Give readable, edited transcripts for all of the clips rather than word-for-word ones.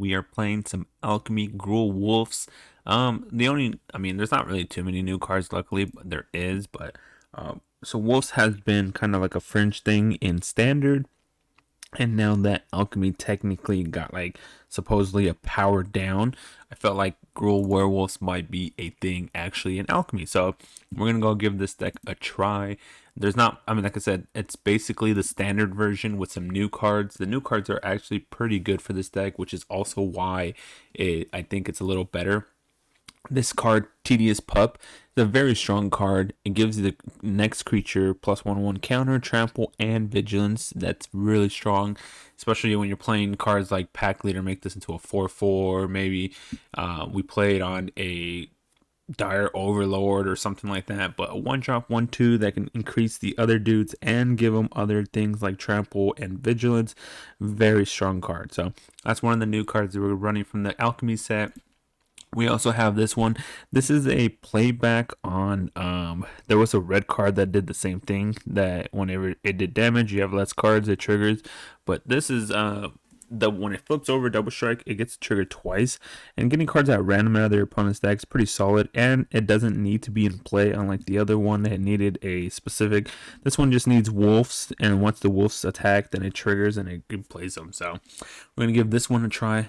we are playing some Alchemy Gruul Wolves. There's not really too many new cards, luckily, but there is. So Wolves has been kind of like a fringe thing in Standard, and now that Alchemy technically got like supposedly a power down, I felt like Gruul Werewolves might be a thing actually in Alchemy. So we're gonna go give this deck a try. There's not, like I said, it's basically the standard version with some new cards. The new cards are actually pretty good for this deck, which is also why I think it's a little better. This card, Tedious Pup, is a very strong card. It gives you the next creature +1/+1 counter, trample, and vigilance. That's really strong, especially when you're playing cards like Pack Leader. Make this into a 4/4. Maybe we played on a Dire Overlord or something like that. But a 1-drop 1/2 that can increase the other dudes and give them other things like trample and vigilance. Very strong card. So that's one of the new cards that we're running from the Alchemy set. We also have this one. This is a playback on there was a red card that did the same thing, that whenever it did damage you have less cards it triggers, but this is the when it flips over double strike, it gets triggered twice, and getting cards at random out of their opponent's deck is pretty solid, and it doesn't need to be in play unlike the other one that needed a specific. This one just needs wolves, and once the wolves attack then it triggers and it plays them. So we're gonna give this one a try.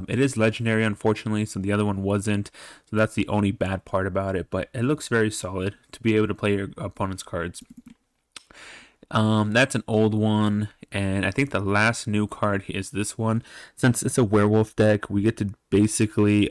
It is legendary, unfortunately, so the other one wasn't, so that's the only bad part about it, but it looks very solid to be able to play your opponent's cards. That's an old one, and I think the last new card is this one. Since it's a werewolf deck, we get to basically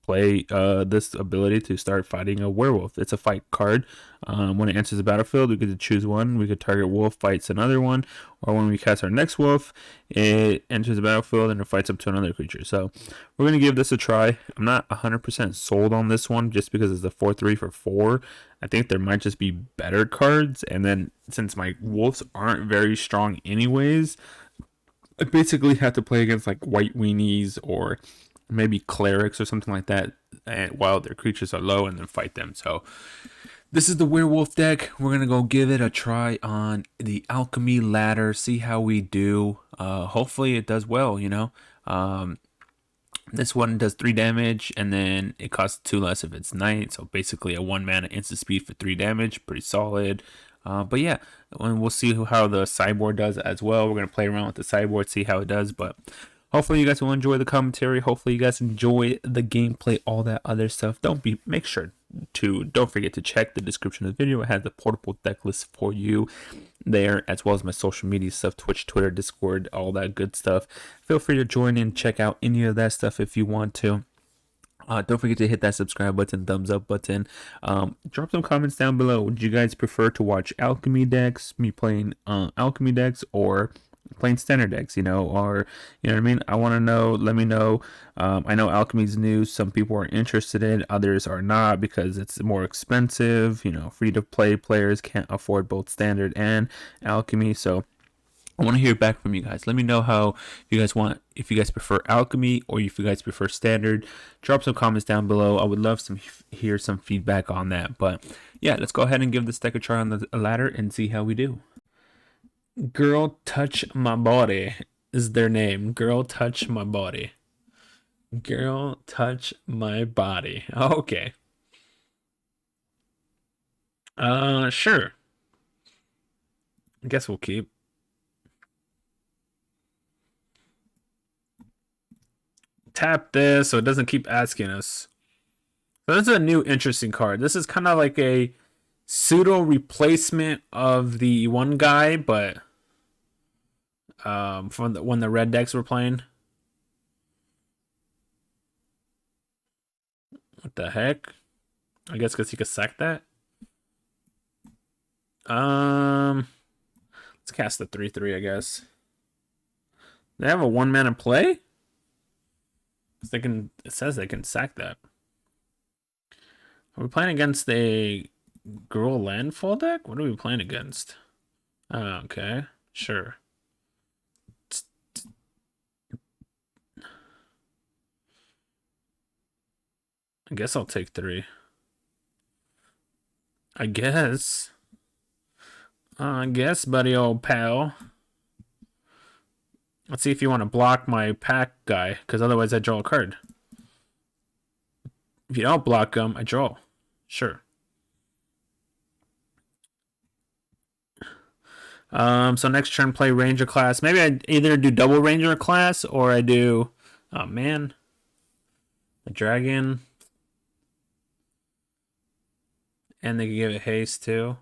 play this ability to start fighting a werewolf. It's a fight card. When it enters the battlefield, we get to choose one. We could target wolf, fights another one, or when we cast our next wolf, it enters the battlefield and it fights up to another creature. So we're going to give this a try. I'm not 100% sold on this one just because it's a 4/3 for 4. I think there might just be better cards, and then since my wolves aren't very strong anyways, I basically have to play against like white weenies or maybe clerics or something like that, and while their creatures are low, and then fight them. So this is the werewolf deck. We're gonna go give it a try on the alchemy ladder, see how we do. Hopefully it does well, this one does 3 damage, and then it costs 2 less if it's night, so basically a 1 mana instant speed for 3 damage. Pretty solid. But yeah, and we'll see how the sideboard does as well. We're gonna play around with the sideboard, see how it does, but hopefully you guys will enjoy the commentary. Hopefully you guys enjoy the gameplay, all that other stuff. Don't forget to check the description of the video. It has the portable deck list for you there, as well as my social media stuff, Twitch, Twitter, Discord, all that good stuff. Feel free to join in, check out any of that stuff if you want to. Don't forget to hit that subscribe button, thumbs up button. Drop some comments down below. Would you guys prefer to watch alchemy decks, me playing alchemy decks, or playing standard decks, or you know what I mean? I want to know. Let me know. I know alchemy's new. Some people are interested in it, others are not because it's more expensive. Free to play players can't afford both standard and alchemy. So I want to hear back from you guys. Let me know if you guys prefer alchemy or if you guys prefer standard. Drop some comments down below. I would love hear some feedback on that. But yeah, let's go ahead and give this deck a try on the ladder and see how we do. Girl Touch My Body is their name. Girl Touch My Body. Girl Touch My Body. Okay. Sure. I guess we'll keep. Tap this so it doesn't keep asking us. So this is a new interesting card. This is kind of like a pseudo replacement of the one guy, but from when the red decks were playing. What the heck? I guess because he could sack that. Let's cast the 3/3, I guess. They have a 1 mana play? It says they can sack that. Are we playing against a Gruul landfall deck? What are we playing against? Okay, sure. I guess I'll take 3. I guess. I guess, buddy, old pal. Let's see if you want to block my pack guy, because otherwise I draw a card. If you don't block him, I draw. Sure. So next turn play Ranger class. Maybe I either do double Ranger class or I do, oh man, a dragon, and they can give it haste too.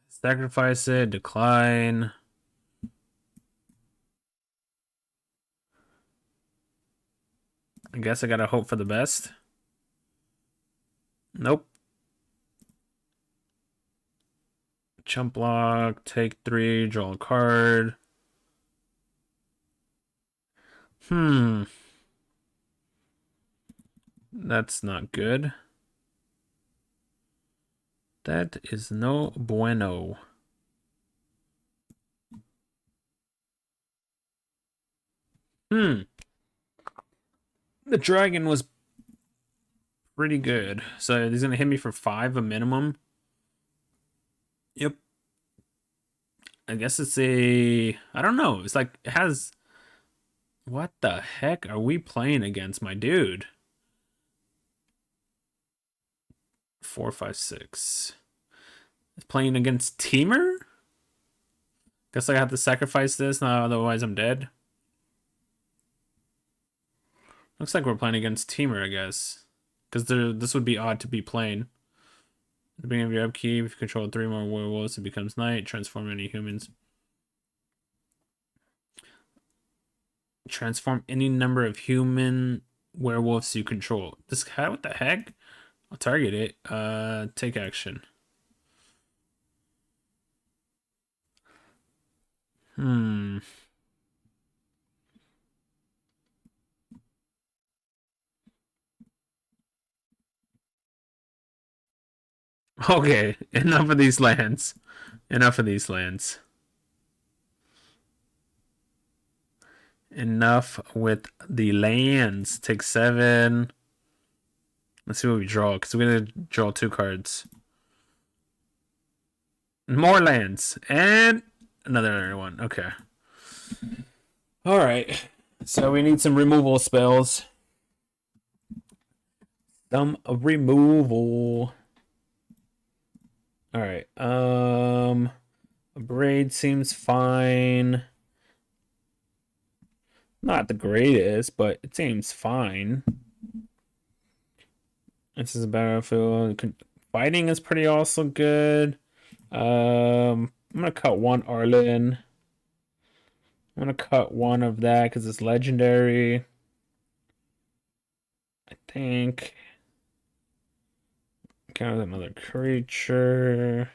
Sacrifice it, decline. I guess I gotta hope for the best. Nope. Chump block, take 3, draw a card. Hmm. That's not good. That is no bueno. Hmm. The dragon was pretty good. So he's gonna hit me for 5 a minimum. Yep. I guess it's a. I don't know. It's like it has. What the heck are we playing against, my dude? 4, 5, 6. It's playing against Temur? Guess I have to sacrifice this, now otherwise I'm dead. Looks like we're playing against Temur, I guess. Because this would be odd to be playing. At the beginning of your upkeep, if you control 3 more werewolves, it becomes night. Transform any humans. Transform any number of human werewolves you control. This guy, what the heck? I'll target it. Take action. Hmm. Okay, enough of these lands. Enough of these lands. Enough with the lands. Take 7. Let's see what we draw, because we're gonna draw 2 cards. More lands. And another one. Okay. Alright. So we need some removal spells. Some removal. Alright. A braid seems fine. Not the greatest, but it seems fine. This is a battlefield. Fighting is pretty also good. I'm gonna cut 1 Arlen. I'm gonna cut 1 of that because it's legendary. I think. Got another creature.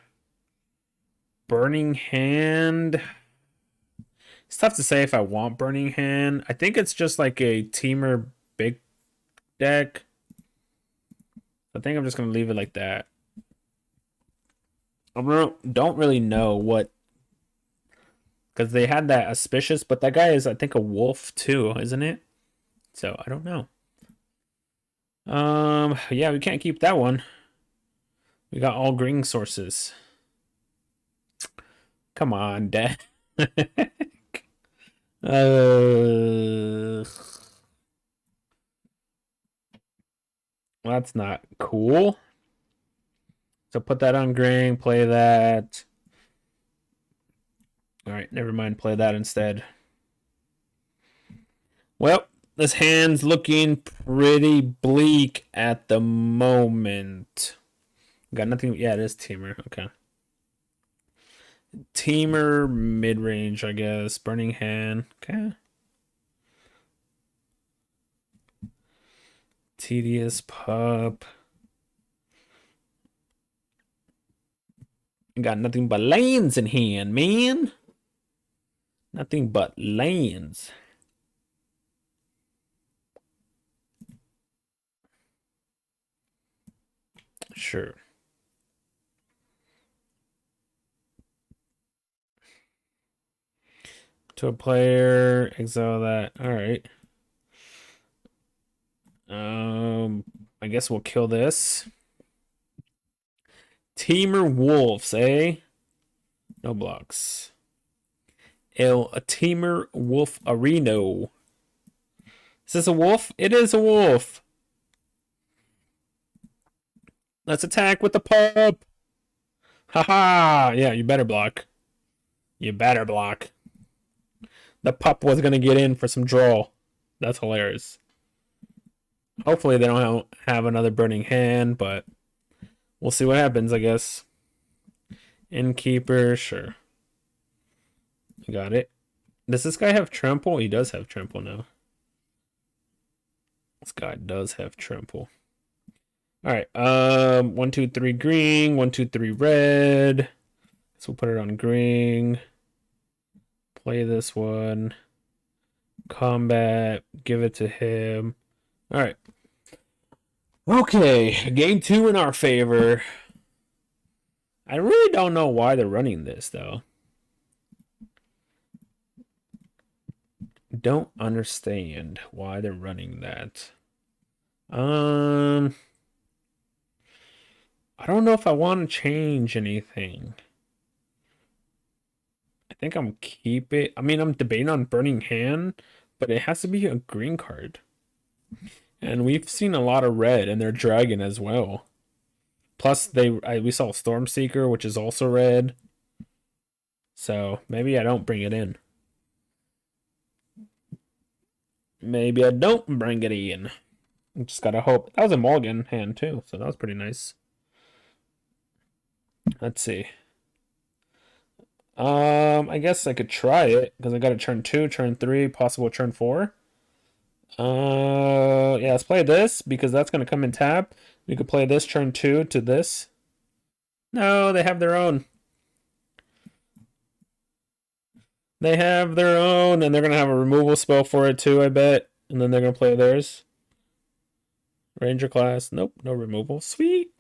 Burning Hand. It's tough to say if I want Burning Hand. I think it's just like a Temur big deck. I think I'm just gonna leave it like that. Don't really know what, because they had that auspicious, but that guy is I think a wolf too, isn't it? So I don't know. Yeah, we can't keep that one. We got all green sources. Come on, Dad. uh, that's not cool. So put that on green, play that. All right, never mind, play that instead. Well, this hand's looking pretty bleak at the moment. Got nothing. Yeah, it is Temur. Okay. Temur mid range, I guess. Burning Hand. Okay. Tedious Pup. Got nothing but lands in hand, man. Nothing but lands. Sure. To a player, exile that. All right. I guess we'll kill this. Temur Wolves, eh? No blocks. Temur Wolf Arena. Is this a wolf? It is a wolf. Let's attack with the pup. Haha. Yeah, you better block. You better block. The pup was gonna get in for some draw. That's hilarious. Hopefully they don't have another burning hand, but we'll see what happens, I guess. Innkeeper, sure. Got it. Does this guy have trample? He does have trample now. This guy does have trample. All right. 1, 2, 3 green. 1, 2, 3 red. So we'll put it on green. Play this one. Combat. Give it to him. All right. Okay. Game 2 in our favor. I really don't know why they're running this, though. Don't understand why they're running that. I don't know if I want to change anything. I think I'm keep it. I mean, I'm debating on Burning Hand, but it has to be a green card. And we've seen a lot of red, and they're dragon as well. Plus, we saw Stormseeker, which is also red. So maybe I don't bring it in. Maybe I don't bring it in. Just gotta hope. That was a mulligan hand too, so that was pretty nice. Let's see. I guess I could try it because I got a turn 2, turn 3, possible turn 4. Yeah, let's play this because that's gonna come in tap. We could play this turn 2 to this. No, they have their own. They have their own, and they're gonna have a removal spell for it too, I bet. And then they're gonna play theirs. Ranger class. Nope, no removal. Sweet.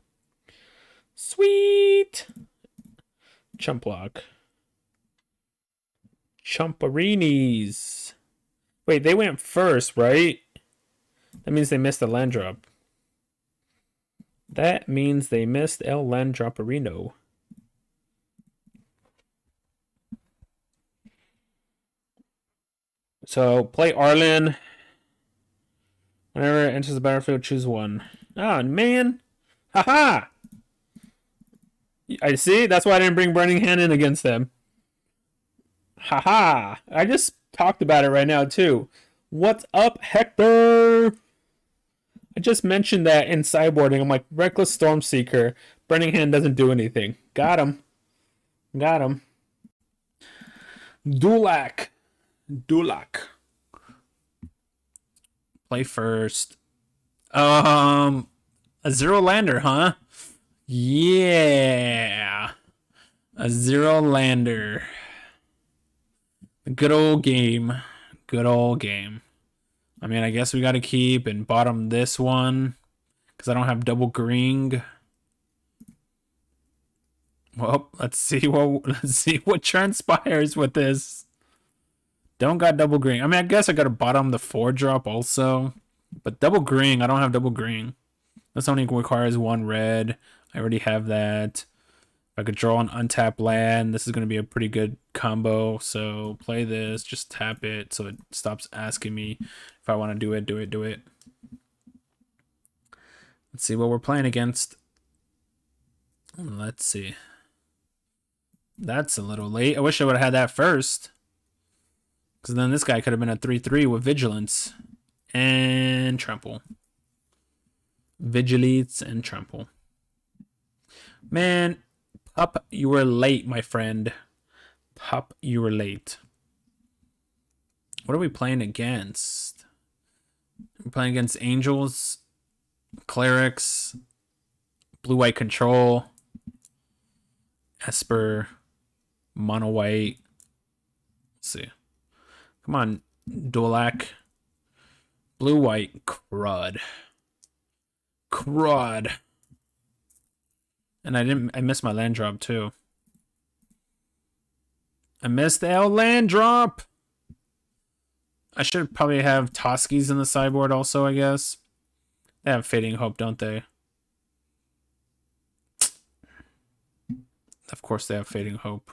Sweet. Chump block. Chumparinis. Wait, they went first, right? That means they missed a land drop. That means they missed El Land Droparino. So play Arlen. Whenever it enters the battlefield, choose one. Oh, man. Haha! I see. That's why I didn't bring Burning Hand in against them. Haha! I just talked about it right now, too. What's up, Hector? I just mentioned that in sideboarding. I'm like, Reckless Stormseeker. Burning Hand doesn't do anything. Got him. Got him. Dulak. Dulak. Play first. A 0 lander, huh? Yeah. A 0 lander. Good old game. Good old game. I mean, I guess we got to keep and bottom this one because I don't have double green. Well, let's see what transpires with this. Don't got double green. I mean, I guess I got to bottom the 4-drop also, but double green. I don't have double green. This only requires 1 red. I already have that. If I could draw an untapped land, this is going to be a pretty good combo. So play this, just tap it so it stops asking me if I want to do it. Let's see what we're playing against. Let's see. That's a little late. I wish I would have had that first. Because then this guy could have been a 3/3 with Vigilance and Trample. Vigilance and Trample. Man, Pup, you were late, my friend. Pup, you were late. What are we playing against? We're playing against Angels, Clerics, Blue-White Control, Esper, Mono White. Let's see. Come on, Dolak. Blue-White, Crud. Crud. And I missed my land drop too. I missed the land drop. I should probably have Toskies in the sideboard also, I guess. They have Fading Hope, don't they? Of course they have Fading Hope.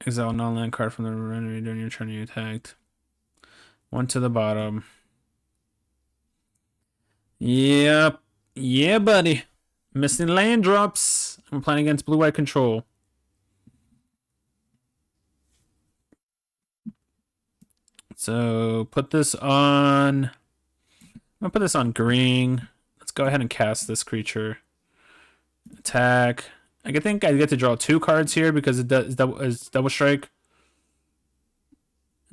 Exile a non-land card from the enemy during your turn you attacked. One to the bottom. Yep. Yeah, buddy. Missing land drops. I'm playing against blue-white control. So put this on. I'm gonna put this on green. Let's go ahead and cast this creature. Attack. I think I get to draw 2 cards here because it does double strike.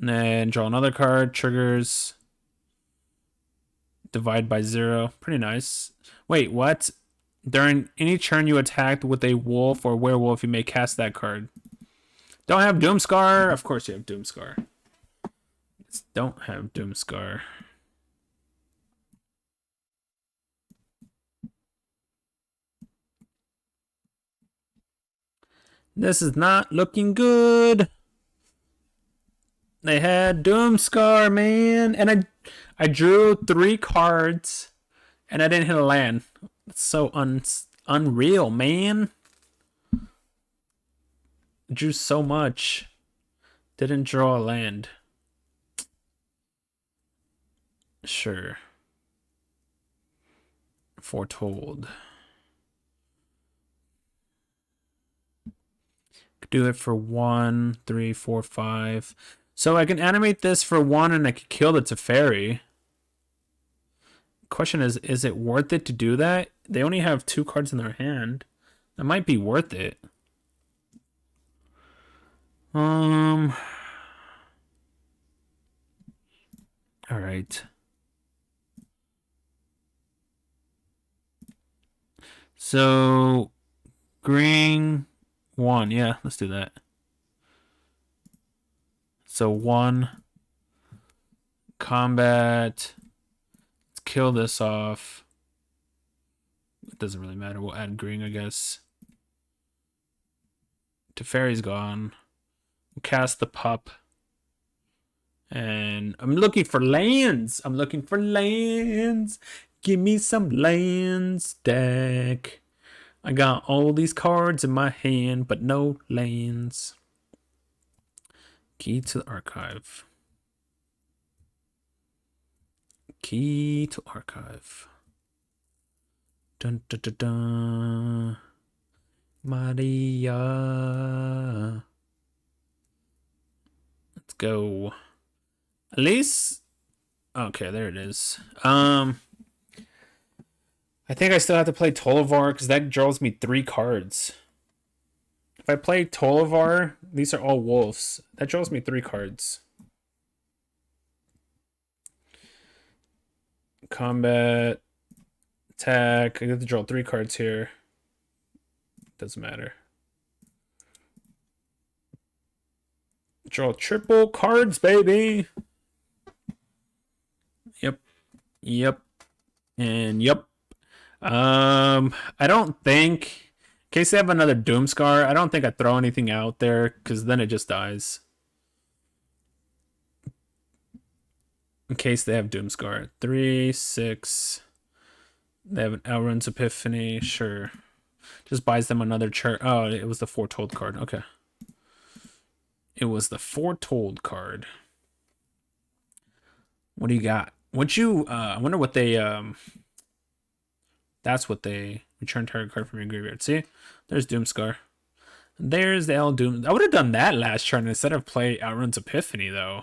And then draw another card. Triggers. Divide by 0. Pretty nice. Wait, what? During any turn you attacked with a wolf or werewolf, you may cast that card. Don't have Doomscar? Of course you have Doomscar. Don't have Doomscar. This is not looking good. They had Doomscar, man. And I drew 3 cards and I didn't hit a land. It's so unreal, man. Drew so much. Didn't draw a land. Sure. Foretold. Could do it for 1, 3, 4, 5. So I can animate this for 1 and I could kill the Teferi. Question is it worth it to do that? They only have 2 cards in their hand. That might be worth it. All right. So green 1, yeah, let's do that. So 1 combat. Let's kill this off. It doesn't really matter. We'll add green, I guess. Teferi's gone. We'll cast the pup. And I'm looking for lands. I'm looking for lands. Give me some lands, deck. I got all these cards in my hand, but no lands. Key to the archive. Key to archive. Dun dun dun dun. Maria. Let's go. At least. Okay, there it is. I think I still have to play Tolivar because that draws me 3 cards. If I play Tolivar, these are all wolves. That draws me 3 cards. Combat, attack. I get to draw 3 cards here. Doesn't matter. Draw triple cards, baby. Yep. Yep. And yep. I don't think, in case they have another Doomscar, I don't think I throw anything out there because then it just dies. In case they have Doomscar. 3, 6. They have an Elrond's Epiphany. Sure. Just buys them another chart. Oh, it was the Foretold card. Okay. It was the Foretold card. What do you got? I wonder what they, that's what they return target card from your graveyard. See? There's Doomscar. There's the El Doom. I would have done that last turn instead of play Outrun's Epiphany, though.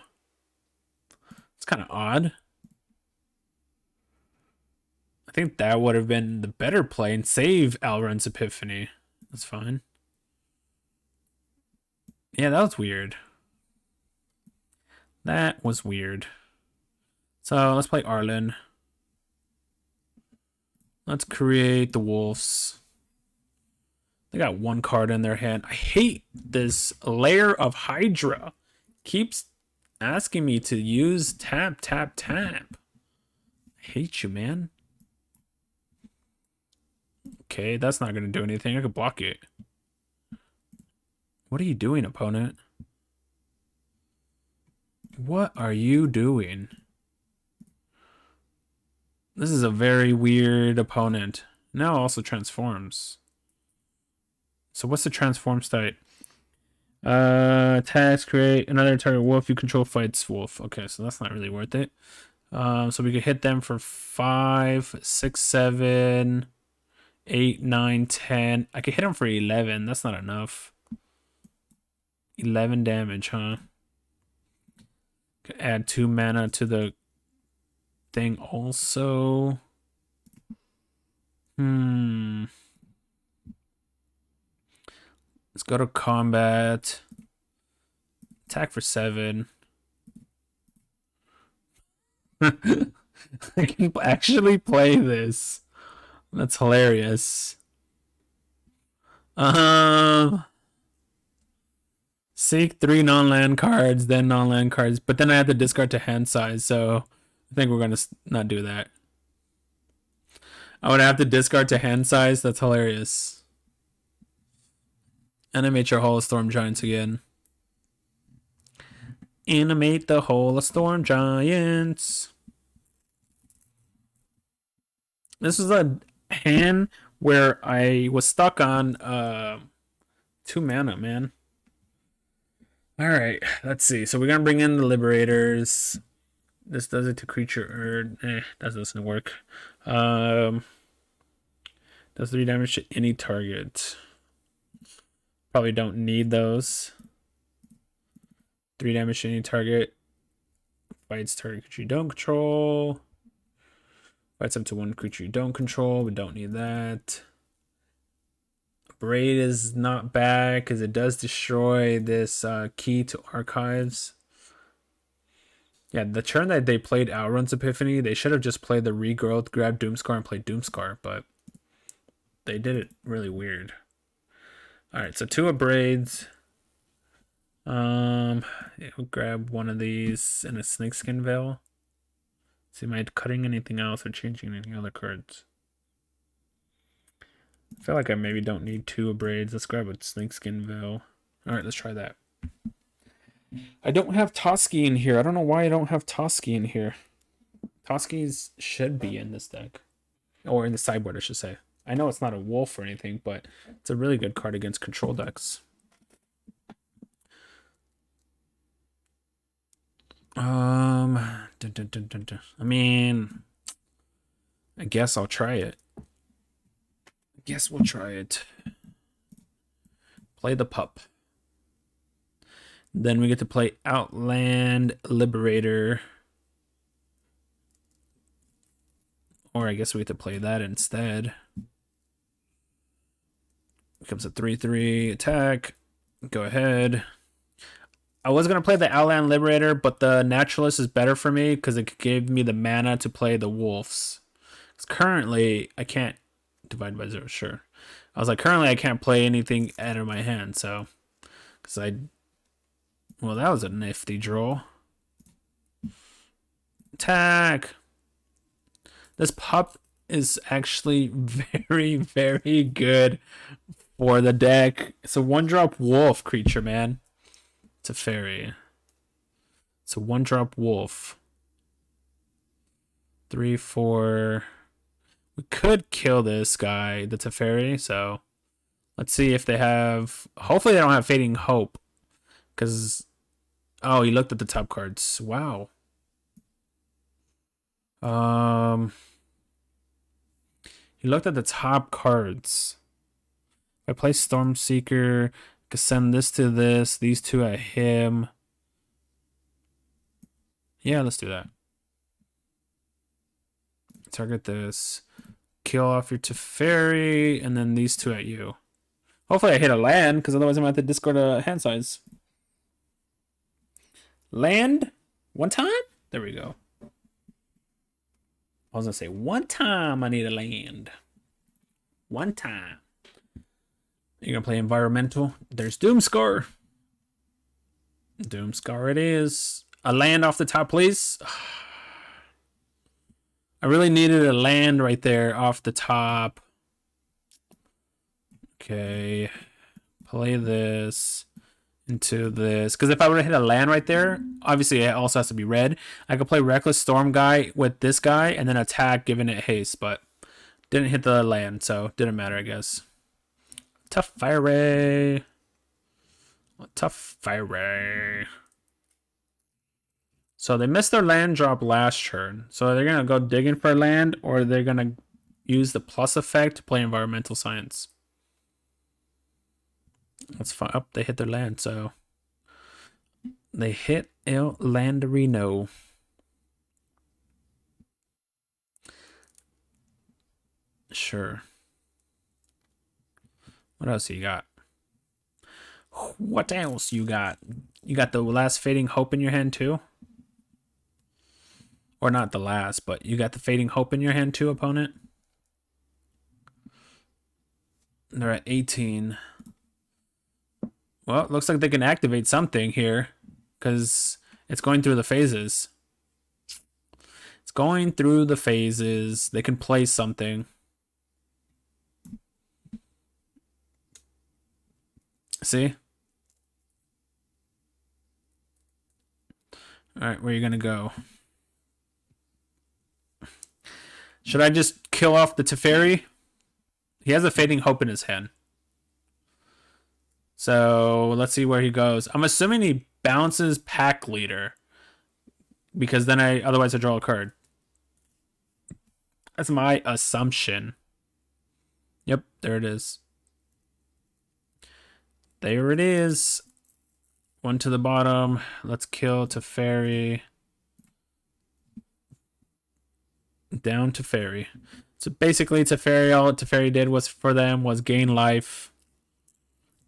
It's kind of odd. I think that would have been the better play and save Alrund's Epiphany. That's fine. Yeah, that was weird. That was weird. So let's play Arlen. Let's create the Wolves. They got 1 card in their hand. I hate this layer of Hydra. Keeps asking me to use tap, tap, tap. I hate you, man. Okay, that's not going to do anything. I could block it. What are you doing, opponent? What are you doing? This is a very weird opponent. Now also transforms. So what's the transform state? Attacks, create another target wolf you control fights wolf. Okay, so that's not really worth it. So we could hit them for 5, 6, 7, 8, 9, 10. I could hit them for 11. That's not enough. 11 damage, huh? Could add 2 mana to the thing also. Let's go to combat. Attack for 7. I can actually play this. That's hilarious. Seek 3 non-land cards, then non-land cards, but then I have to discard to hand size, so I think we're gonna not do that. I would have to discard to hand size. That's hilarious. Animate your Hall of Storm Giants again. Animate the Hall of Storm Giants. This is a hand where I was stuck on 2 mana, man. All right, let's see. So we're gonna bring in the Liberators. This does it to creature that doesn't work. Does 3 damage to any target. Probably don't need those. 3 damage to any target. Fights target creature you don't control. Fights up to 1 creature you don't control. We don't need that. Braid is not bad because it does destroy this key to archives. Yeah, the turn that they played Outrun's Epiphany, they should have just played the Regrowth, grabbed Doomscar, and played Doomscar, but they did it really weird. Alright, so 2 of Braids. Yeah, we'll grab one of these and a Snakeskin Veil. See, am I cutting anything else or changing any other cards? I feel like I maybe don't need 2 of Braids. Let's grab a Snakeskin Veil. Alright, let's try that. I don't have Toski in here. I don't know why I don't have Toski in here. Toski's should be in this deck. Or in the sideboard, I should say. I know it's not a wolf or anything, but it's a really good card against control decks. I mean, I guess I'll try it. I guess we'll try it. Play the pup. Then we get to play Outland Liberator. Or I guess we get to play that instead. Becomes a 3/3 attack. Go ahead. I was going to play the Outland Liberator, but the Naturalist is better for me because it gave me the mana to play the Wolves. Because currently, I can't divide by 0, sure. I was like, currently I can't play anything out of my hand, so. Because well, that was a nifty draw. Attack! This pup is actually very, very good for the deck. It's a 1-drop wolf creature, man. It's a fairy. It's a 1-drop wolf. 3, 4. We could kill this guy, the Teferi, so let's see if they have. Hopefully, they don't have Fading Hope. Because. Oh, he looked at the top cards. Wow. He looked at the top cards. If I play Stormseeker, I could send this to this, these 2 at him. Yeah, let's do that. Target this. Kill off your Teferi, and then these 2 at you. Hopefully I hit a land, because otherwise I'm going to have to discard a hand size. Land? 1 time? There we go. I was going to say, 1 time I need a land. 1 time. You're going to play Environmental. There's Doomscar. Doomscar it is. A land off the top, please. I really needed a land right there off the top. Okay. Play this into this. Because if I were to hit a land right there, obviously it also has to be red. I could play Reckless Storm guy with this guy and then attack giving it haste. But didn't hit the land, so didn't matter, I guess. Tough Fire Ray. Tough fire. So they missed their land drop last turn. So they're gonna go digging for land, or they're gonna use the plus effect to play environmental science. That's fine. Oh, they hit their land, so they hit El Landerino. Sure. What else you got? What else you got? You got the last Fading Hope in your hand too? Or not the last, but you got the Fading Hope in your hand too, opponent? They're at 18. Well, it looks like they can activate something here, because it's going through the phases. It's going through the phases. They can play something. See? Alright, where are you going to go? Should I just kill off the Teferi? He has a Fading Hope in his hand. So let's see where he goes. I'm assuming he bounces Pack Leader, because then otherwise I draw a card. That's my assumption. Yep, there it is. There it is. One to the bottom. Let's kill Teferi. Down Teferi. So basically, Teferi, all Teferi did was for them was gain life.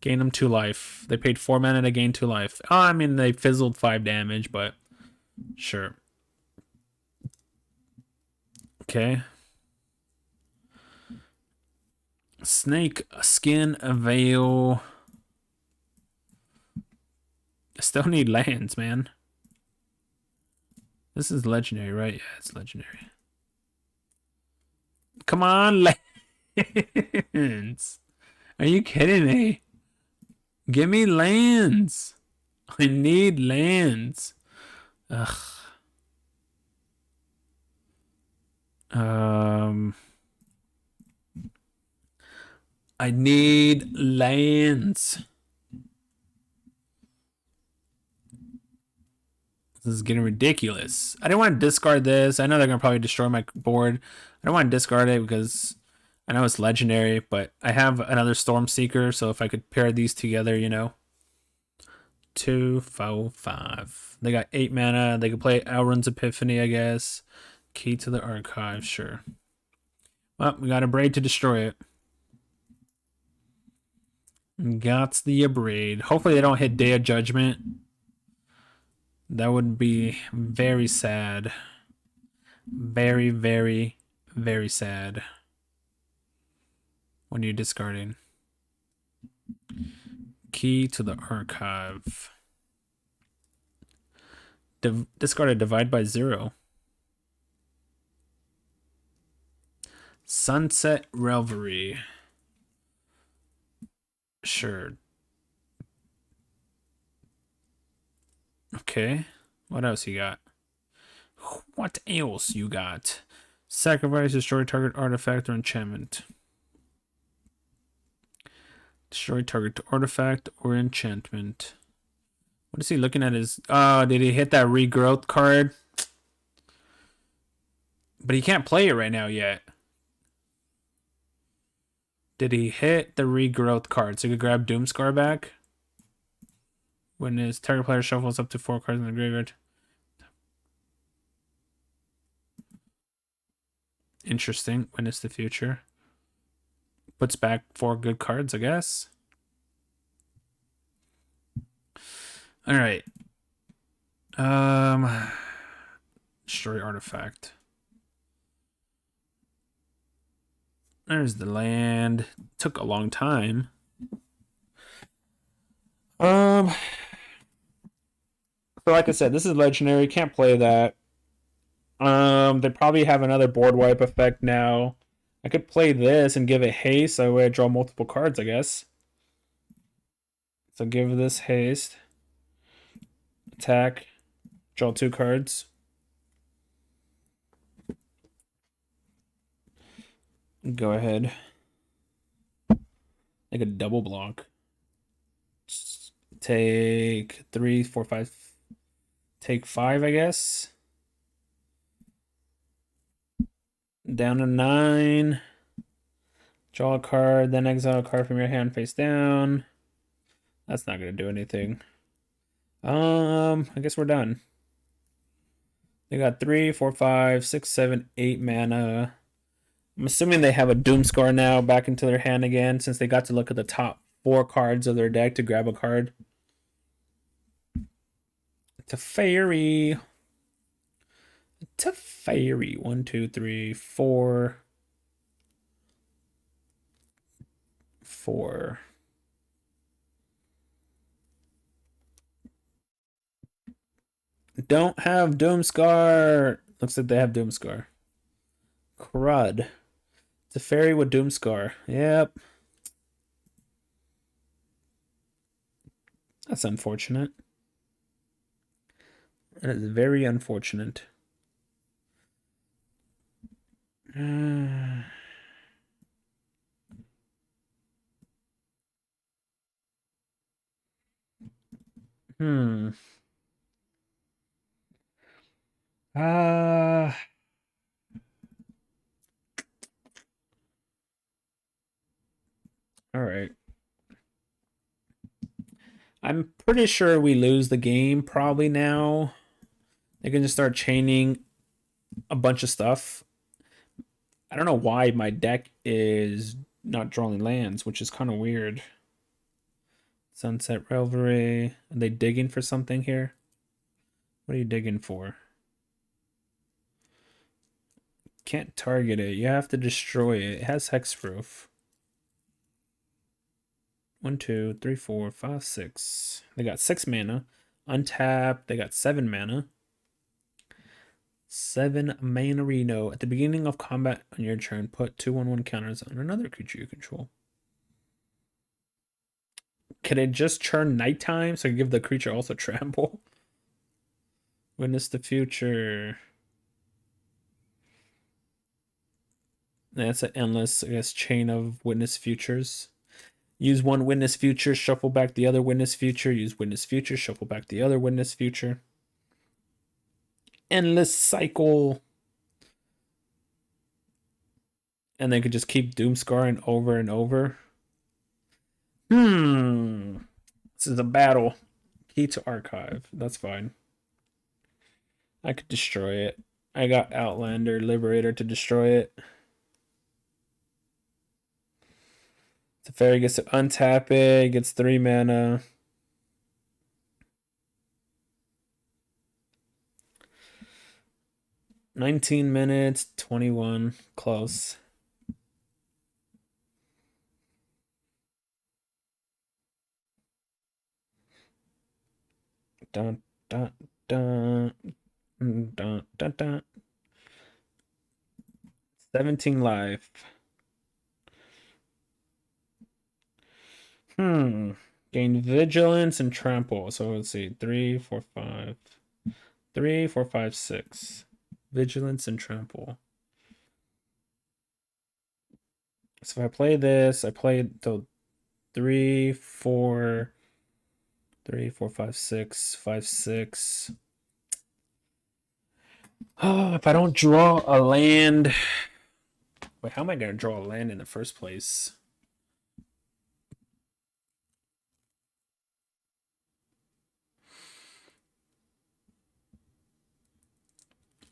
Gain them 2 life. They paid 4 mana to gain 2 life. Oh, I mean, they fizzled 5 damage, but sure. Okay. Snake Skin Veil. I still need lands, man. This is legendary, right? Yeah, it's legendary. Come on, lands. Are you kidding me? Give me lands. I need lands. Ugh. I need lands. This is getting ridiculous. I didn't want to discard this. I know they're going to probably destroy my board. I don't want to discard it because I know it's legendary, but I have another Storm Seeker, so if I could pair these together, you know. 2, 4, 5. They got 8 mana. They could play Elrond's Epiphany, I guess. Key to the Archive, sure. Well, we got a Braid to destroy it. Got the Abrade. Hopefully they don't hit Day of Judgment. That would be very sad. Very, very, very sad. When you're discarding. Key to the Archive. Discard a Divide by 0. Sunset Revelry. Sure. Okay. What else you got? What else you got? Sacrifice, destroy target artifact or enchantment. Destroy target artifact or enchantment. What is he looking at? Oh, did he hit that regrowth card? But he can't play it right now yet. Did he hit the regrowth card? So he could grab Doomscar back? When his target player shuffles up to 4 cards in the graveyard. Interesting. Witness the future. Puts back 4 good cards, I guess. Alright. Destroy artifact. There's the land. Took a long time. So like I said, this is legendary. Can't play that. They probably have another board wipe effect now. I could play this and give it haste. So I draw multiple cards, I guess. So give this haste. Attack. Draw 2 cards. Go ahead. Like a double block. Take 3, 4, 5. Take 5, I guess. Down to 9. Draw a card, then exile a card from your hand face down. That's not gonna do anything. I guess we're done. They got 3, 4, 5, 6, 7, 8 mana. I'm assuming they have a Doomscar now back into their hand again, since they got to look at the top 4 cards of their deck to grab a card. Teferi. Teferi. 1, 2, 3, 4. 4. Don't have Doomscar. Looks like they have Doomscar. Crud. Teferi with Doomscar. Yep. That's unfortunate. That is very unfortunate. Hmm. Uh, all right. I'm pretty sure we lose the game probably now. They can just start chaining a bunch of stuff. I don't know why my deck is not drawing lands, which is kind of weird. Sunset Revelry. Are they digging for something here? What are you digging for? Can't target it. You have to destroy it. It has hexproof. 1, 2, 3, 4, 5, 6. They got 6 mana. Untap. They got 7 mana. 7 mana Reno. At the beginning of combat on your turn, put 2/1/1 counters on another creature you control. Can it just churn nighttime so I can give the creature also trample? Witness the future. That's an endless, I guess, chain of witness futures. Use one witness future, shuffle back the other witness future. Use witness future, shuffle back the other witness future. Endless cycle. And they could just keep doomscarring over and over. This is a battle. Key to archive. That's fine. I could destroy it. I got Outlander, Liberator to destroy it. The fairy gets to untap it, gets 3 mana. $19, 21, close. Dun dun dun dun dun dun. 17 life. Gain vigilance and trample. So let's see. 3, 4, 5. 3, 4, 5, 6. Vigilance and trample. So if I play this, I play the 3, 4, 3, 4, 5, 6, 5, 6. Oh, if I don't draw a land. Wait, how am I going to draw a land in the first place?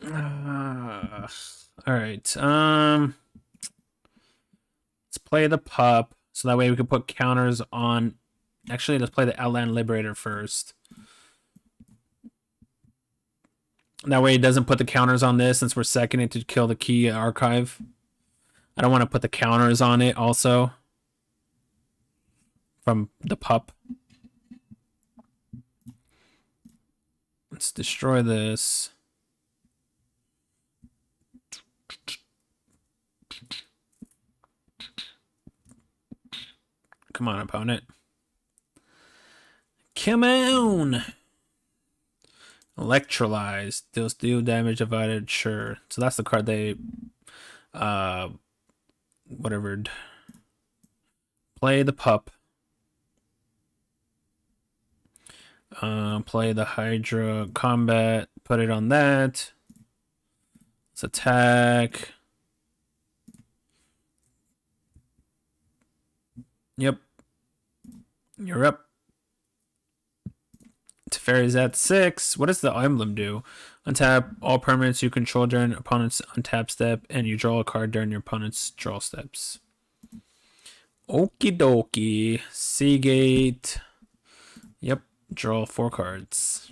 All right. Let's play the pup so that way we can put counters on. Actually, let's play the Outland Liberator first. That way it doesn't put the counters on this since we're seconding to kill the key archive. I don't want to put the counters on it also from the pup. Let's destroy this. Come on, opponent. Come on! Electrolyze. Deals deal damage divided. Sure. So that's the card they whatever. Play the pup. Play the Hydra combat. Put it on that. Let's attack. Yep. You're up. Teferi's at 6. What does the emblem do? Untap all permanents you control during opponent's untap step, and you draw a card during your opponent's draw steps. Okie dokie. Seagate. Yep. Draw 4 cards.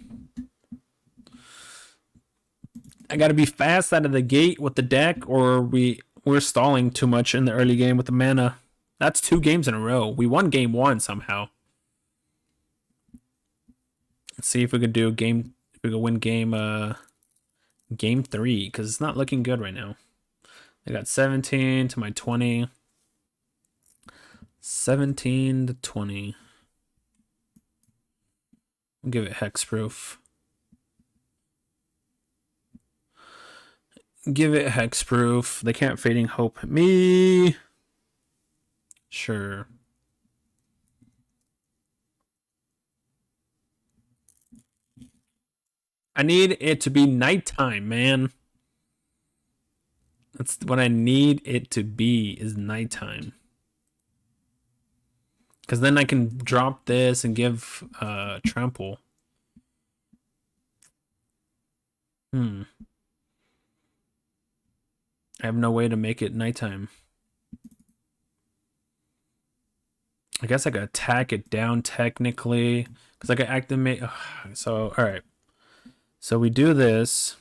I gotta be fast out of the gate with the deck, or we're stalling too much in the early game with the mana. That's 2 games in a row. We won game 1 somehow. Let's see if we could do game. If we could win game 3, because it's not looking good right now. I got 17 to my 20. 17 to 20. I'll give it hexproof. Give it hexproof. They can't fading hope me. Sure. I need it to be nighttime, man. That's what I need it to be, is nighttime. Because then I can drop this and give trample. I have no way to make it nighttime. I guess I could attack it down technically. Because I could activate. So, alright. So we do this.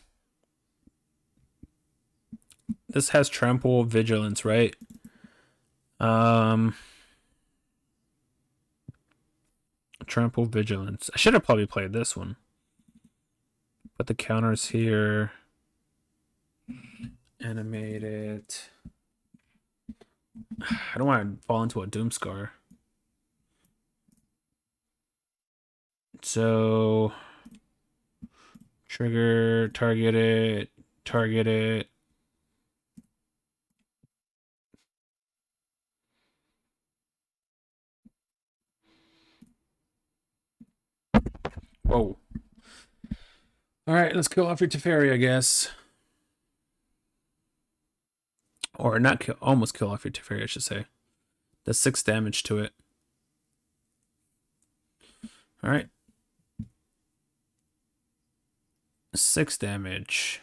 This has trample vigilance, right? Trample vigilance. I should have probably played this one. Put the counters here. Animate it. I don't want to fall into a Doomscar. So trigger, target it, target it. Whoa. All right, let's kill off your Teferi, I guess. Or not kill, almost kill off your Teferi, I should say. That's 6 damage to it. All right. 6 damage.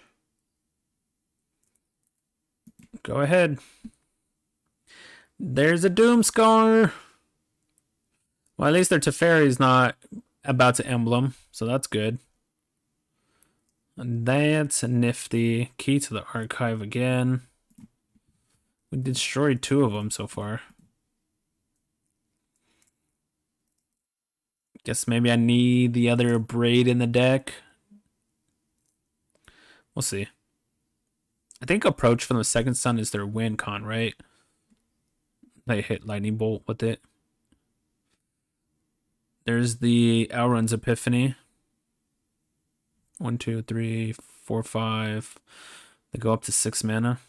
Go ahead. There's a Doomscar. Well, at least their Teferi's not about to emblem, so that's good. That's nifty. Key to the archive again. We destroyed 2 of them so far. Guess maybe I need the other braid in the deck. We'll see. I think approach from the second sun is their win con, right? They hit lightning bolt with it. There's the Outrun's Epiphany. 1, 2, 3, 4, 5. They go up to 6 mana.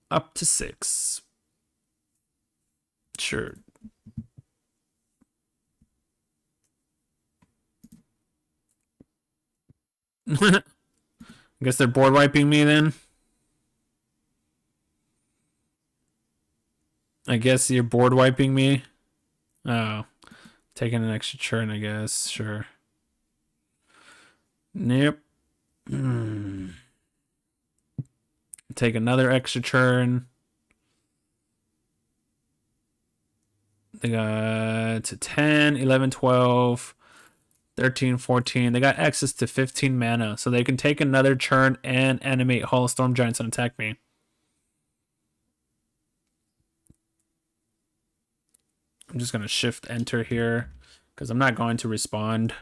Up to 6. Sure. I guess they're board wiping me then. I guess you're board wiping me. Oh. Taking an extra turn, I guess. Sure. Yep. Take another extra turn. They got to 10, 11, 12, 13, 14. They got access to 15 mana, so they can take another turn and animate Hall of Storm Giants and attack me. I'm just going to shift enter here because I'm not going to respond.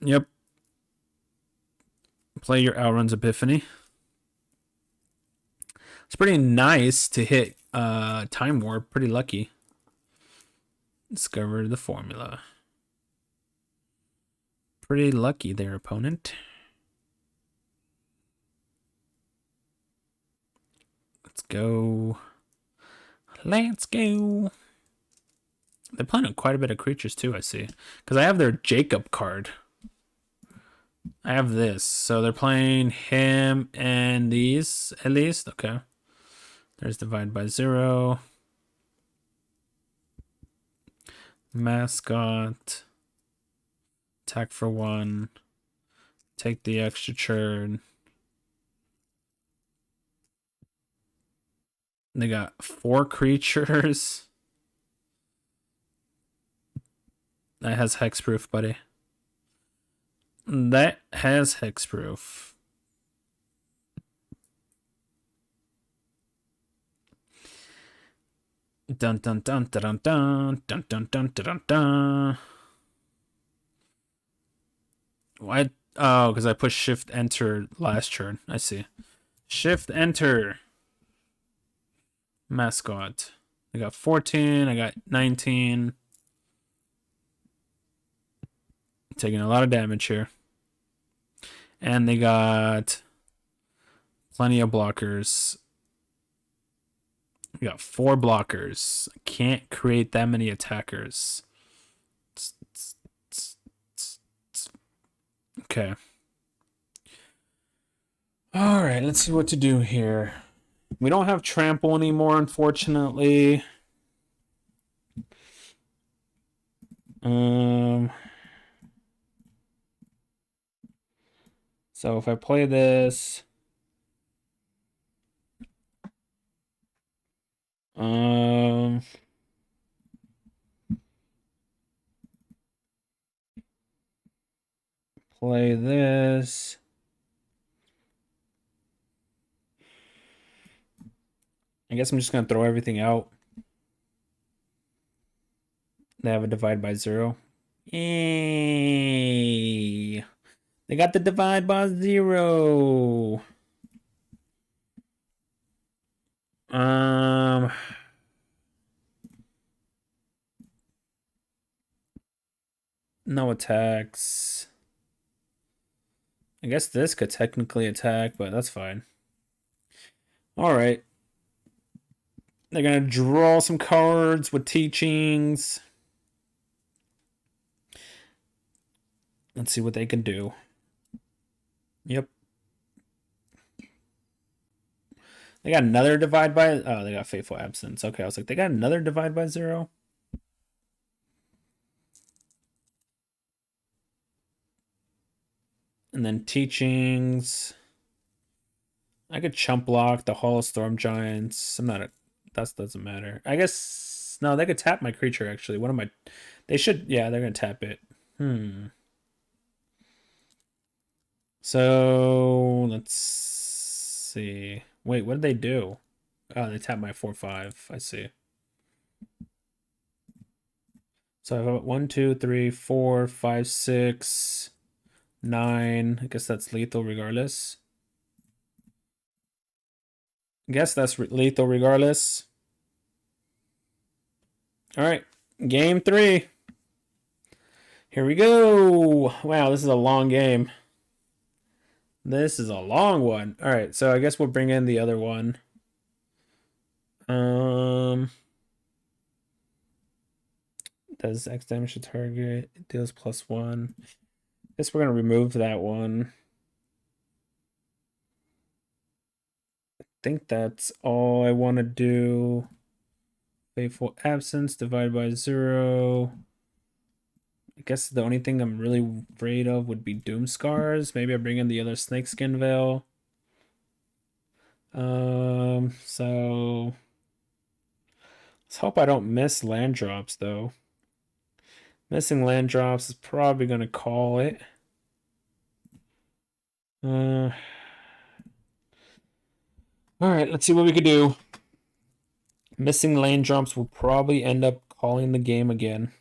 Yep. Play your Outrun's Epiphany. It's pretty nice to hit Time Warp. Pretty lucky. Discover the formula. Pretty lucky there, opponent. Let's go. Let's go. They're playing quite a bit of creatures too, I see. Because I have their Jacob card. I have this. So they're playing him and these at least. Okay. There's Divide by Zero. Mascot. Attack for 1. Take the extra turn. They got 4 creatures. That has hexproof, buddy. That has hexproof. Dun dun dun dun dun dun dun dun dun dun. Why? Oh, because I pushed Shift Enter last turn. I see. Shift Enter. Mascot. I got 14. I got 19. Taking a lot of damage here. And they got plenty of blockers. We got 4 blockers. Can't create that many attackers. Okay. All right, let's see what to do here. We don't have trample anymore, unfortunately. So if I play this, play this. I guess I'm just gonna throw everything out. They have a divide by 0. Yay! They got the divide by 0. No attacks. I guess this could technically attack, but that's fine. All right. They're gonna draw some cards with teachings. Let's see what they can do. Yep. They got another divide by... Oh, they got Faithful Absence. Okay, I was like, they got another divide by 0? And then teachings. I could chump block the Hall of Storm Giants. I'm not a... That doesn't matter. I guess... No, they could tap my creature, actually. What am I... They should... Yeah, they're going to tap it. So... Let's see. Wait, what did they do? Oh, they tapped my 4/5. I see. So I've got 1, 2, 3, 4, 5, 6, 9. I guess that's lethal regardless. Guess that's lethal regardless. All right, game 3. Here we go. Wow, this is a long game. This is a long one. All right, so I guess we'll bring in the other one. Does X damage to target? It deals +1. Guess we're gonna remove that one. I think that's all I want to do. Faithful Absence, divide by 0. I guess the only thing I'm really afraid of would be Doom Scars. Maybe I bring in the other Snakeskin Veil. So let's hope I don't miss land drops though. Missing land drops is probably gonna call it. All right, let's see what we could do. Missing land drops will probably end up calling the game again.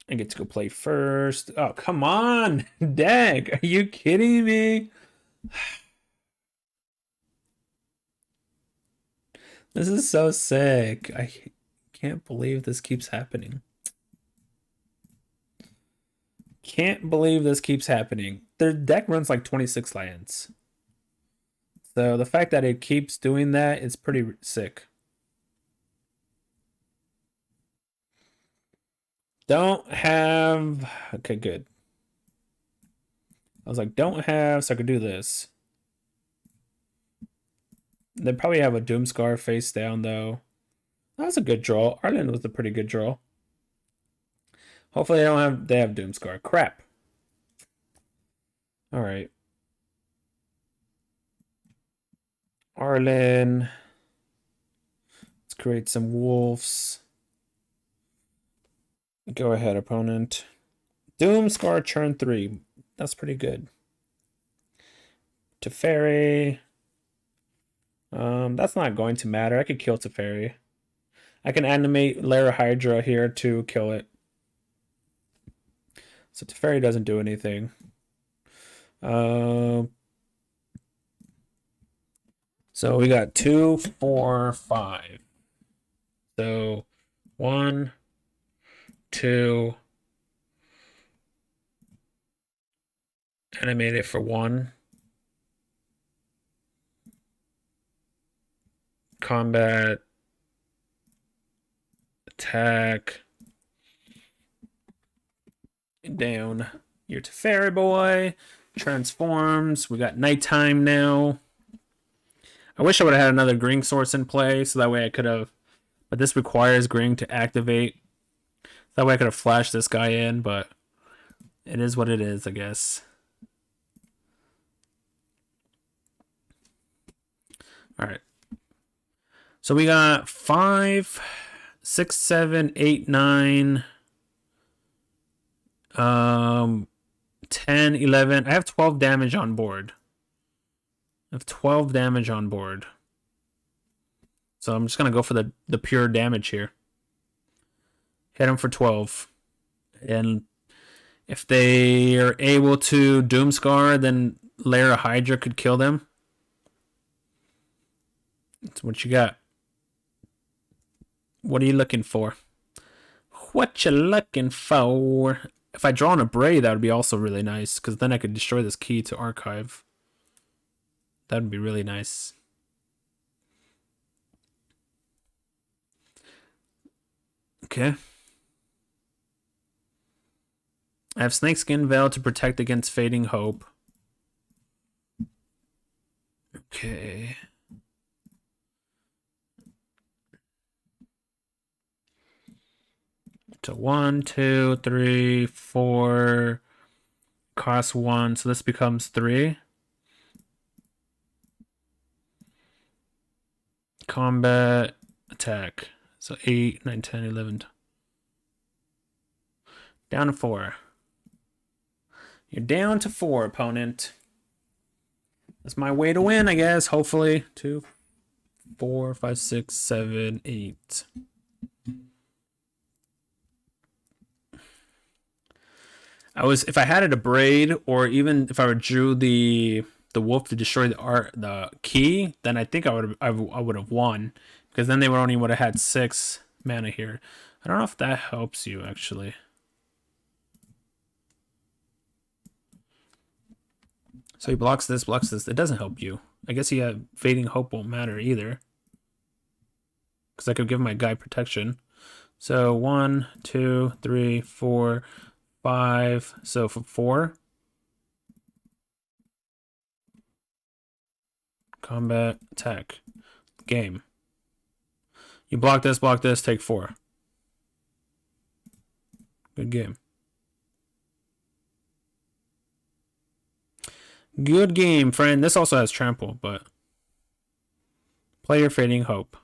I get to go play first. Oh, come on, deck. Are you kidding me? This is so sick. I can't believe this keeps happening. Can't believe this keeps happening. Their deck runs like 26 lands. So the fact that it keeps doing that is pretty sick. Don't have. Okay, good. I was like, don't have, so I could do this. They probably have a Doomscar face down though. That was a good draw. Ireland was a pretty good draw. Hopefully they have Doomscar. Crap. All right. Arlen. Let's create some wolves. Go ahead, opponent. Doomscar turn 3. That's pretty good. Teferi. That's not going to matter. I could kill Teferi. I can animate Lara Hydra here to kill it. So Teferi doesn't do anything. So we got 2, 4, 5. So 1, 2. Animate it for 1. Combat. Attack. Down. You're Teferi boy. Transforms. We got nighttime now. I wish I would have had another green source in play, so that way I could have. But this requires green to activate. That way I could have flashed this guy in, but it is what it is, I guess. All right. So we got 5, 6, 7, 8, 9, 10, 11. I have 12 damage on board. I have 12 damage on board. So I'm just going to go for the pure damage here. Hit him for 12. And if they are able to Doomscar, then Lara Hydra could kill them. That's what you got. What are you looking for? What you looking for? If I draw an Abray, that would be also really nice, because then I could destroy this key to archive. That would be really nice. Okay. I have Snakeskin Veil to protect against Fading Hope. Okay. So 1, 2, 3, 4. Cost 1, so this becomes 3. Combat, attack. So 8, 9, 10, 11. Down to 4. You're down to 4, opponent. That's my way to win, I guess. Hopefully. 2, 4, 5, 6, 7, 8. If I had it a braid, or even if I drew the wolf to destroy the key, then I think I would have won, because then they would only would have had 6 mana here. I don't know if that helps you actually. So he blocks this, blocks this. It doesn't help you. I guess Fading Hope won't matter either, because I could give my guy protection. So 1, 2, 3, 4, 5. So for 4. Combat, attack, game. You block this, take 4. Good game. Good game, friend. This also has trample, but play your Fading Hope.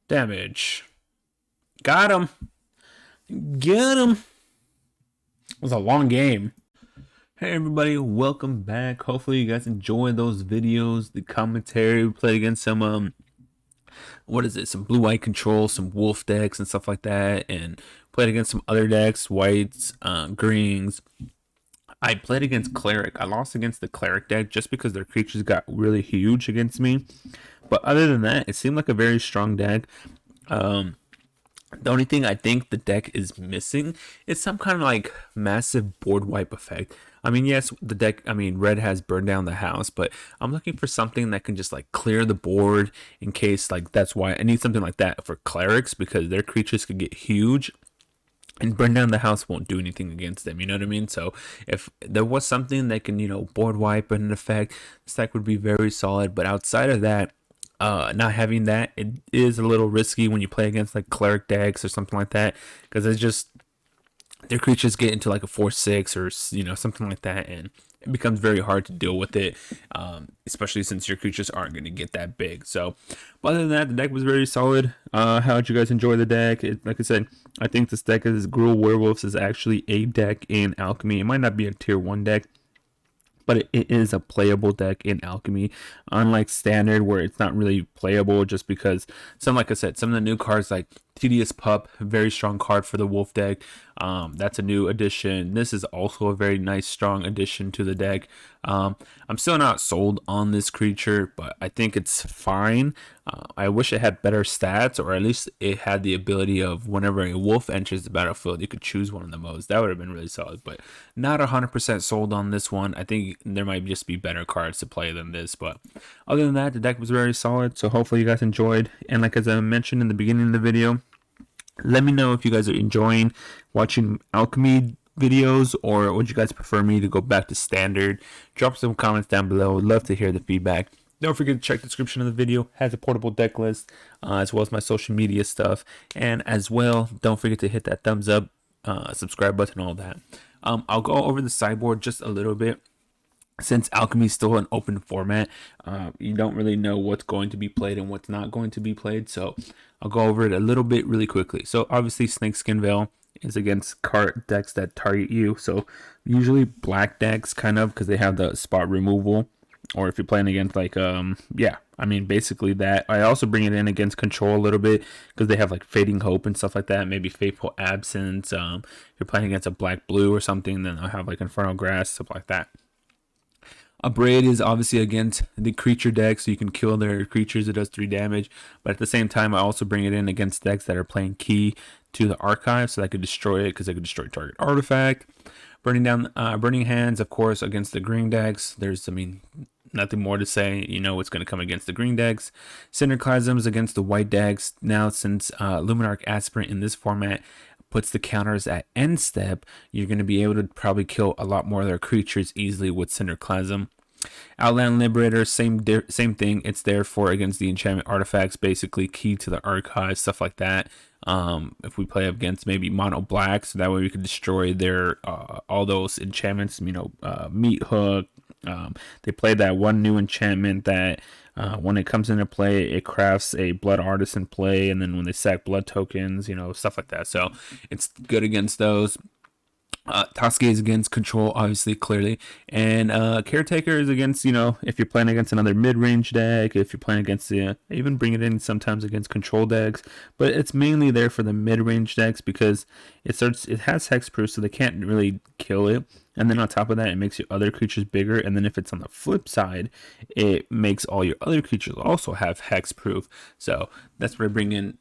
Damage. Got him. Get him. It was a long game. Hey everybody, welcome back. Hopefully you guys enjoyed those videos, the commentary. We played against some some blue-white control, some wolf decks and stuff like that, and played against some other decks, whites, greens. I played against cleric. I lost against the cleric deck just because their creatures got really huge against me. But other than that, it seemed like a very strong deck. The only thing I think the deck is missing is some kind of like massive board wipe effect. I mean, yes, the deck, I mean, red has burned down the house, but I'm looking for something that can just like clear the board in case, like, that's why I need something like that for clerics because their creatures could get huge and burn down the house won't do anything against them. You know what I mean? So if there was something that can, board wipe and an effect, this deck would be very solid. But outside of that, not having that, it is a little risky when you play against like cleric decks or something like that because it's just their creatures get into like a 4/6 or something like that, and it becomes very hard to deal with it, especially since your creatures aren't going to get that big. So, but other than that, the deck was very solid. How did you guys enjoy the deck? Like I said, I think this deck is Gruul Werewolves is actually a deck in Alchemy. It might not be a tier 1 deck, but it is a playable deck in Alchemy, unlike Standard where it's not really playable just because like I said, some of the new cards like Tedious Pup, very strong card for the Wolf deck. That's a new addition. This is also a very nice, strong addition to the deck. I'm still not sold on this creature, but I think it's fine. I wish it had better stats, or at least it had the ability of whenever a wolf enters the battlefield, you could choose one of the modes. That would have been really solid, but not 100% sold on this one. I think there might just be better cards to play than this, but other than that, the deck was very solid, so hopefully you guys enjoyed. And like as I mentioned in the beginning of the video, let me know if you guys are enjoying watching Alchemy videos or would you guys prefer me to go back to Standard. Drop some comments down below. Would love to hear the feedback. Don't forget to check the description of the video. It has a portable deck list as well as my social media stuff. And as well, don't forget to hit that thumbs up, subscribe button, all that. I'll go over the sideboard just a little bit. Since Alchemy is still an open format, you don't really know what's going to be played and what's not going to be played. So I'll go over it a little bit really quickly. So obviously Snakeskin Veil is against card decks that target you. So usually black decks kind of because they have the spot removal. Or if you're playing against like, yeah, I mean, basically that. I also bring it in against Control a little bit because they have like Fading Hope and stuff like that. Maybe Fateful Absence. If you're playing against a black-blue or something, then I'll have like Infernal Grass, stuff like that. A Braid is obviously against the creature deck, so you can kill their creatures. It does 3 damage. But at the same time, I also bring it in against decks that are playing key to the archive, so I could destroy it because I could destroy target artifact. Burning Hands, of course, against the green decks. There's, I mean, nothing more to say. You know it's going to come against the green decks. Cinderclasms against the white decks. Now, since Luminarch Aspirant in this format puts the counters at end step, you're going to be able to probably kill a lot more of their creatures easily with Cinderclasm. Outland Liberator, same thing. It's there for against the enchantment artifacts, basically key to the archive, stuff like that. If we play against maybe mono black, so that way we could destroy their all those enchantments. Meat Hook. They play that one new enchantment that when it comes into play, it crafts a Blood Artisan play, and then when they sack blood tokens, stuff like that. So it's good against those. Tosuke is against Control, obviously, clearly. And Caretaker is against, if you're playing against another mid-range deck, if you're playing against I even bring it in sometimes against Control decks. But it's mainly there for the mid-range decks because it has hexproof, so they can't really kill it. And then on top of that, it makes your other creatures bigger. And then if it's on the flip side, it makes all your other creatures also have hexproof. So that's where I bring in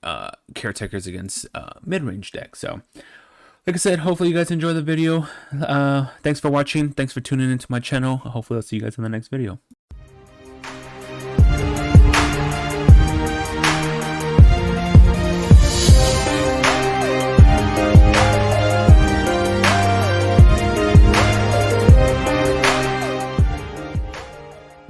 Caretakers against mid-range decks. So like I said, hopefully you guys enjoy the video. Thanks for watching. Thanks for tuning into my channel. Hopefully I'll see you guys in the next video.